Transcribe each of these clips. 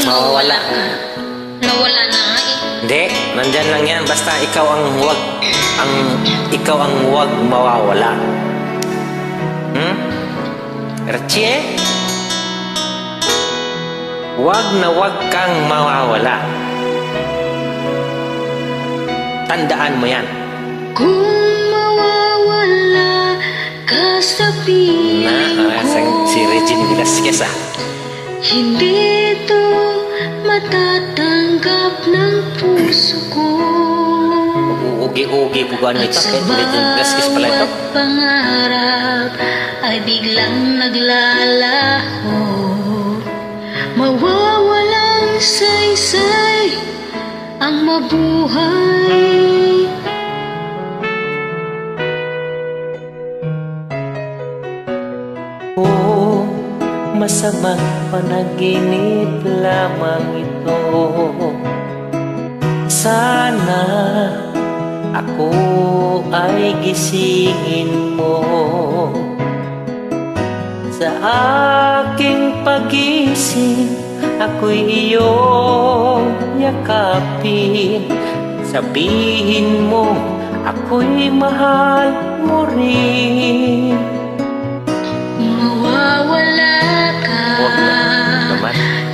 mawawala ka. Nawala na nga eh. Hindi, nandyan lang yan. Basta ikaw ang huwag mawawala. Richie, huwag kang mawawala. Tandaan mo yan. Kung mawawala ka sa piling ko, si Regine Velasquez hindi ito matatanggap ng puso ko. Ugi-ugi po gano'n ito. Regine Velasquez pala ito. At pangarap ay biglang naglalaho, mawawalang saysay ang mabuhay. Masamang panaginip lamang ito. Sana ako ay gisingin mo. Sa aking pagising, ako'y iyong yakapin. Sabihin mo, ako'y mahal mo rin. Mawawala ka,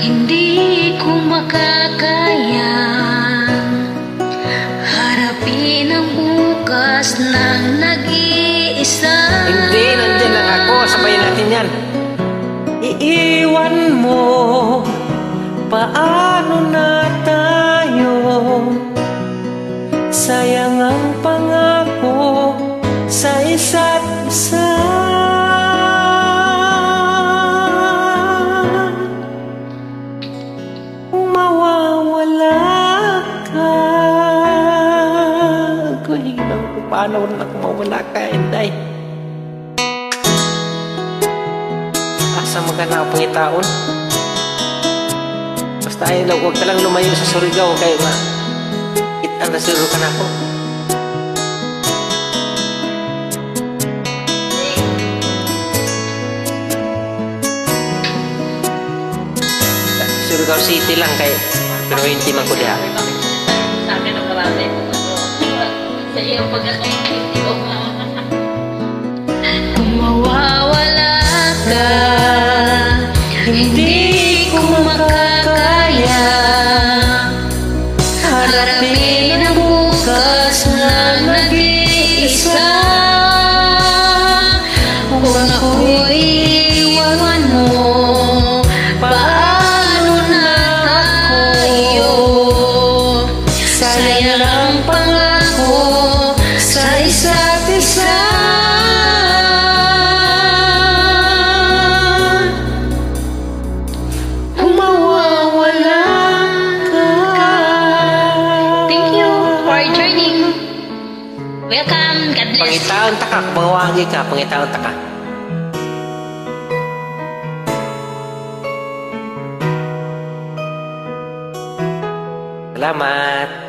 hindi ko makakayang harapin ang bukas ng nag-iisa. Hindi, nandiyan lang ako. Sabayin natin yan. Iiwan mo, paano na tayo? Sayang ang pangako sa isa't isa. Paano na kung mawala ka, Inday? Asa magana ang pangitaon? Basta ay huwag ka lang lumayo sa Surigao kayo nga kitang nasiro ka na ako. Surigao City lang kayo, pero hindi man ko diha. Sa akin ang karami. Sa iyong pagkakaintindi ko. Kung mawawala ka, hindi ko makakaya harapin ang bukas ng nag-iisa. Kung ako'y iwan mo, paano na tayo? Sayang ang pangako sa isa't isa. Kung mawawala ka. Thank you for joining. Welcome. God bless. Pangitaon ta ka, mawagi ka, pangitaon ta ka. Salamat.